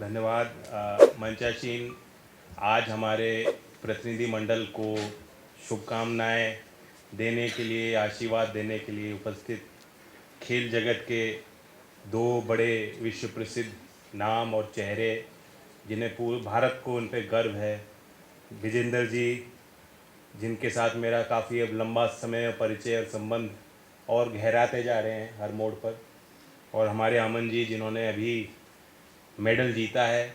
धन्यवाद मंचासीन। आज हमारे प्रतिनिधि मंडल को शुभकामनाएं देने के लिए, आशीर्वाद देने के लिए उपस्थित खेल जगत के दो बड़े विश्व प्रसिद्ध नाम और चेहरे, जिन्हें पूरे भारत को उन पर गर्व है, विजेंद्र जी, जिनके साथ मेरा काफ़ी अब लंबा समय परिचय और संबंध और गहराते जा रहे हैं हर मोड़ पर, और हमारे अमन जी, जिन्होंने अभी मेडल जीता है।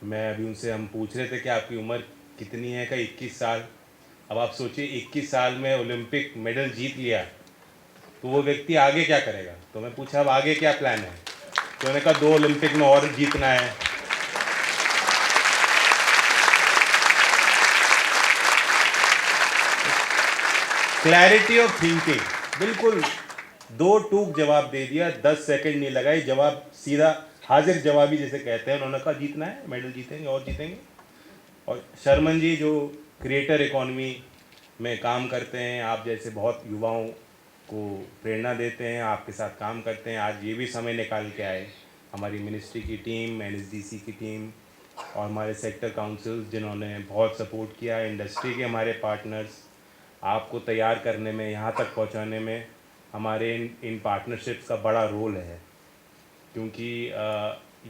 मैं अभी उनसे हम पूछ रहे थे कि आपकी उम्र कितनी है, का 21 साल। अब आप सोचिए 21 साल में ओलंपिक मेडल जीत लिया, तो वो व्यक्ति आगे क्या करेगा। तो मैं पूछा अब आगे क्या प्लान है, तो उन्होंने कहा 2 ओलंपिक में और जीतना है। क्लैरिटी ऑफ थिंकिंग, बिल्कुल दो टूक जवाब दे दिया, 10 सेकंड नहीं लगाई, जवाब सीधा हाजिर जवाबी जिसे कहते हैं। उन्होंने कहा जीतना है, मेडल जीतेंगे और जीतेंगे। और शर्मन जी जो क्रिएटर इकोनॉमी में काम करते हैं, आप जैसे बहुत युवाओं को प्रेरणा देते हैं, आपके साथ काम करते हैं, आज ये भी समय निकाल के आए। हमारी मिनिस्ट्री की टीम, NSDC की टीम और हमारे सेक्टर काउंसिल्स, जिन्होंने बहुत सपोर्ट किया, इंडस्ट्री के हमारे पार्टनर्स, आपको तैयार करने में, यहाँ तक पहुँचाने में हमारे इन पार्टनरशिप्स का बड़ा रोल है। क्योंकि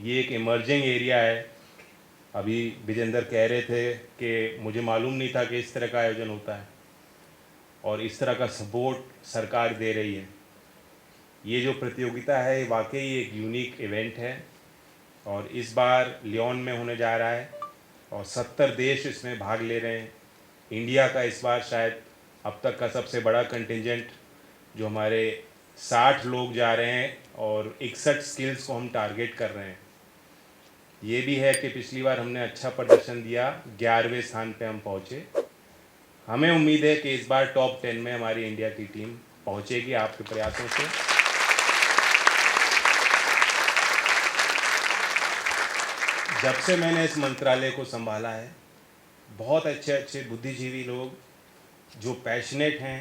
ये एक इमर्जिंग एरिया है। अभी विजेंद्र कह रहे थे कि मुझे मालूम नहीं था कि इस तरह का आयोजन होता है और इस तरह का सपोर्ट सरकार दे रही है। ये जो प्रतियोगिता है वाकई एक यूनिक इवेंट है और इस बार लियोन में होने जा रहा है और 70 देश इसमें भाग ले रहे हैं। इंडिया का इस बार शायद अब तक का सबसे बड़ा कंटिंजेंट, जो हमारे 60 लोग जा रहे हैं और 61 स्किल्स को हम टारगेट कर रहे हैं। ये भी है कि पिछली बार हमने अच्छा प्रदर्शन दिया, 11वें स्थान पे हम पहुँचे। हमें उम्मीद है कि इस बार टॉप 10 में हमारी इंडिया की टीम पहुँचेगी आपके प्रयासों से। जब से मैंने इस मंत्रालय को संभाला है, बहुत अच्छे अच्छे बुद्धिजीवी लोग जो पैशनेट हैं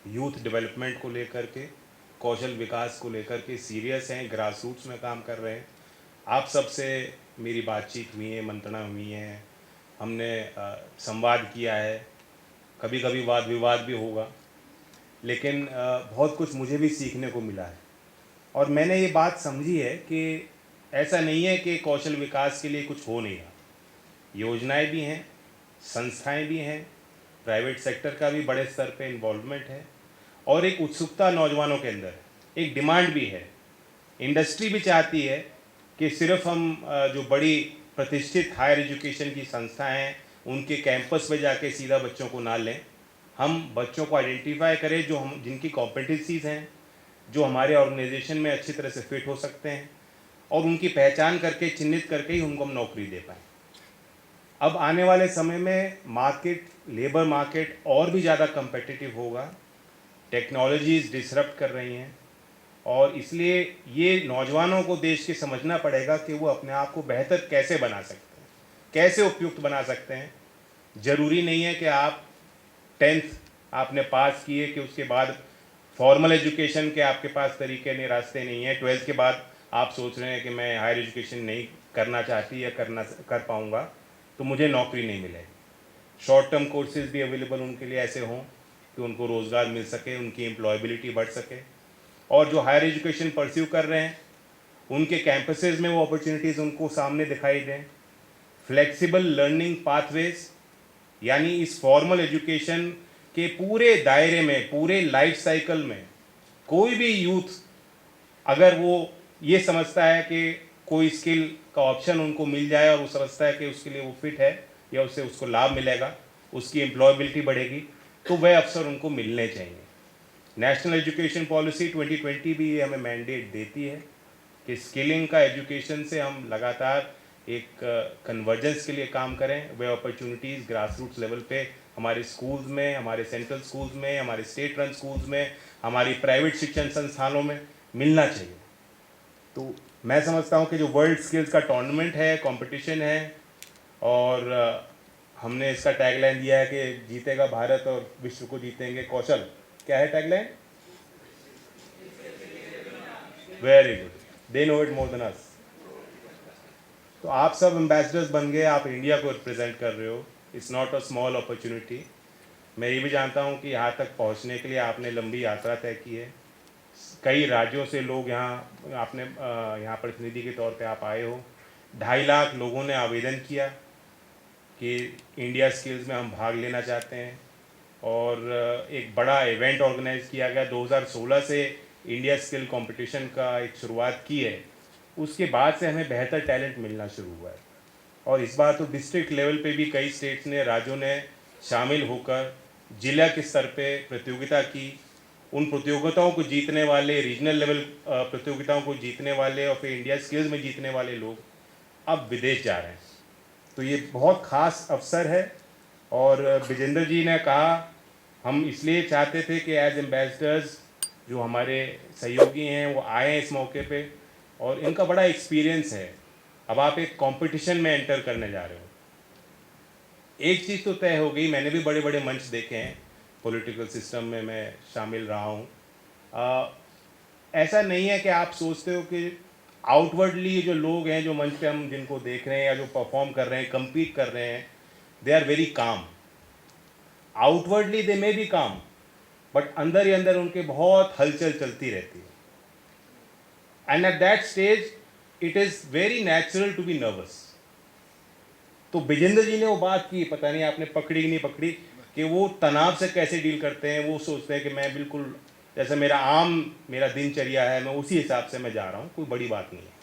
यूथ डेवलपमेंट को लेकर के, कौशल विकास को लेकर के, सीरियस हैं, ग्रास रूट्स में काम कर रहे हैं। आप सबसे मेरी बातचीत हुई है, मंत्रणा हुई है, हमने संवाद किया है, कभी कभी वाद विवाद भी होगा, लेकिन बहुत कुछ मुझे भी सीखने को मिला है। और मैंने ये बात समझी है कि ऐसा नहीं है कि कौशल विकास के लिए कुछ हो नहीं रहा। योजनाएं भी हैं, संस्थाएं भी हैं, प्राइवेट सेक्टर का भी बड़े स्तर पे इन्वॉल्वमेंट है और एक उत्सुकता नौजवानों के अंदर है, एक डिमांड भी है। इंडस्ट्री भी चाहती है कि सिर्फ हम जो बड़ी प्रतिष्ठित हायर एजुकेशन की संस्थाएं हैं उनके कैंपस में जाके सीधा बच्चों को ना लें, हम बच्चों को आइडेंटिफाई करें जो हम जिनकी कॉम्पिटेंसीज हैं, जो हमारे ऑर्गेनाइजेशन में अच्छी तरह से फिट हो सकते हैं, और उनकी पहचान करके, चिन्हित करके ही उनको हम नौकरी दे पाएँ। अब आने वाले समय में मार्केट, लेबर मार्केट और भी ज़्यादा कम्पिटिटिव होगा, टेक्नोलॉजीज़ डिसरप्ट कर रही हैं और इसलिए ये नौजवानों को देश के समझना पड़ेगा कि वो अपने आप को बेहतर कैसे बना सकते हैं, कैसे उपयुक्त बना सकते हैं। ज़रूरी नहीं है कि आप 10th आपने पास किए कि उसके बाद फॉर्मल एजुकेशन के आपके पास तरीके नहीं, रास्ते नहीं हैं। 12th के बाद आप सोच रहे हैं कि मैं हायर एजुकेशन नहीं करना चाहती या कर पाऊँगा तो मुझे नौकरी नहीं मिलेगी। शॉर्ट टर्म कोर्सेज भी अवेलेबल उनके लिए ऐसे हों कि उनको रोज़गार मिल सके, उनकी एम्प्लॉयबिलिटी बढ़ सके, और जो हायर एजुकेशन परस्यू कर रहे हैं उनके कैंपसेस में वो अपॉर्चुनिटीज़ उनको सामने दिखाई दें। फ्लेक्सिबल लर्निंग पाथवेज, यानी इस फॉर्मल एजुकेशन के पूरे दायरे में, पूरे लाइफ साइकिल में कोई भी यूथ अगर वो ये समझता है कि कोई स्किल का ऑप्शन उनको मिल जाए और वो समझता है कि उसके लिए वो फिट है या उससे उसको लाभ मिलेगा, उसकी एम्प्लॉयबिलिटी बढ़ेगी, तो वह अवसर उनको मिलने चाहिए। नेशनल एजुकेशन पॉलिसी 2020 भी ये हमें मैंडेट देती है कि स्किलिंग का एजुकेशन से हम लगातार एक कन्वर्जेंस के लिए काम करें। वे अपॉर्चुनिटीज़ ग्रास रूट्स लेवल पे हमारे स्कूल्स में, हमारे सेंट्रल स्कूल्स में, हमारे स्टेट रन स्कूल्स में, हमारी प्राइवेट शिक्षण संस्थानों में मिलना चाहिए। तो मैं समझता हूँ कि जो वर्ल्ड स्किल्स का टूर्नामेंट है, कंपटीशन है, और हमने इसका टैगलाइन दिया है कि जीतेगा भारत और विश्व को जीतेंगे कौशल। क्या है tagline? Very good, they know it more than us. तो आप सब एम्बेसडर्स बन गए, आप इंडिया को रिप्रेजेंट कर रहे हो। It's not a small opportunity. मैं ये भी जानता हूँ कि यहाँ तक पहुँचने के लिए आपने लंबी यात्रा तय की है। कई राज्यों से लोग यहाँ आपने यहाँ प्रतिनिधि के तौर पे आप आए हो। 2.5 लाख लोगों ने आवेदन किया कि इंडिया स्किल्स में हम भाग लेना चाहते हैं, और एक बड़ा इवेंट ऑर्गेनाइज किया गया। 2016 से इंडिया स्किल कंपटीशन का एक शुरुआत की है। उसके बाद से हमें बेहतर टैलेंट मिलना शुरू हुआ है, और इस बार तो डिस्ट्रिक्ट लेवल पे भी कई स्टेट्स ने, राज्यों ने शामिल होकर जिला के स्तर पे प्रतियोगिता की। उन प्रतियोगिताओं को जीतने वाले, रीजनल लेवल प्रतियोगिताओं को जीतने वाले और फिर इंडिया स्किल्स में जीतने वाले लोग अब विदेश जा रहे हैं। तो ये बहुत ख़ास अवसर है। और विजेंद्र जी ने कहा, हम इसलिए चाहते थे कि एज एम्बेसडर्स जो हमारे सहयोगी हैं वो आए इस मौके पे, और इनका बड़ा एक्सपीरियंस है। अब आप एक कंपटीशन में एंटर करने जा रहे हो। एक चीज़ तो तय हो गई, मैंने भी बड़े बड़े मंच देखे हैं, पॉलिटिकल सिस्टम में मैं शामिल रहा हूँ। ऐसा नहीं है कि आप सोचते हो कि आउटवर्डली जो लोग हैं, जो मंच पे हम जिनको देख रहे हैं या जो परफॉर्म कर रहे हैं, compete कर रहे हैं, they are very calm. Outwardly they may be calm, but अंदर ही अंदर उनके बहुत हलचल चलती रहती है। And at that stage it is very natural to be nervous. तो विजेंद्र जी ने वो बात की, पता नहीं आपने पकड़ी कि नहीं पकड़ी, कि वो तनाव से कैसे डील करते हैं। वो सोचते हैं कि मैं बिल्कुल जैसे मेरा दिनचर्या है, मैं उसी हिसाब से मैं जा रहा हूँ, कोई बड़ी बात नहीं है।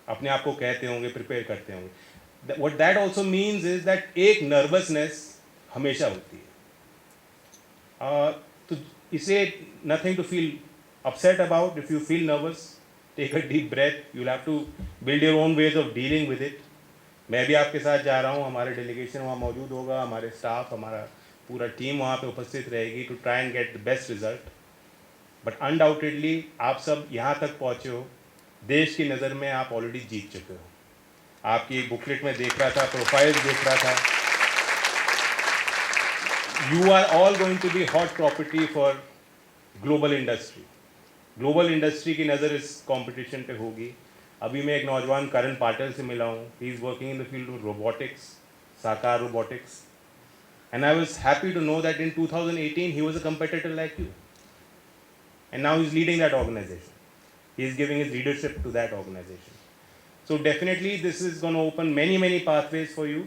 अपने आप को कहते होंगे, प्रिपेयर करते होंगे। What that also means is that एक नर्वसनेस हमेशा होती है। तो इसे nothing to feel upset about. If you feel nervous, take a deep breath, you have to build your own ways of dealing with it. मैं भी आपके साथ जा रहा हूँ, हमारे डेलीगेशन वहाँ मौजूद होगा, हमारे स्टाफ, हमारा पूरा टीम वहाँ पे उपस्थित रहेगी to try and get the best result. But undoubtedly आप सब यहाँ तक पहुँचे हो, देश की नज़र में आप ऑलरेडी जीत चुके हो। आपकी एक बुकलेट में देख रहा था, प्रोफाइल देख रहा था, you are all going to be hot property for global industry. Global industry की नज़र इस कंपटीशन पे होगी। अभी मैं एक नौजवान करण पाटिल से मिला हूँ। He is working in the field of robotics, Sakar robotics, and I was happy to know that in 2018 he was a competitor like you, and now he is leading that organisation. He is giving his leadership to that organization. So definitely this is going to open many pathways for you.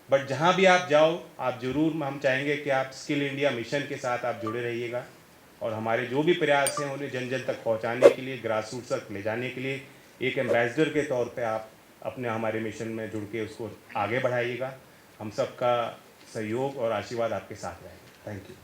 But जहाँ भी आप जाओ, आप ज़रूर, हम चाहेंगे कि आप स्किल इंडिया मिशन के साथ आप जुड़े रहिएगा, और हमारे जो भी प्रयास हैं उन्हें जन जन तक पहुँचाने के लिए, ग्रास रूट्स तक ले जाने के लिए एक एम्बेसडर के तौर पे आप अपने हमारे मिशन में जुड़ के उसको आगे बढ़ाइएगा। हम सबका सहयोग और आशीर्वाद आपके साथ रहेगा। Thank you.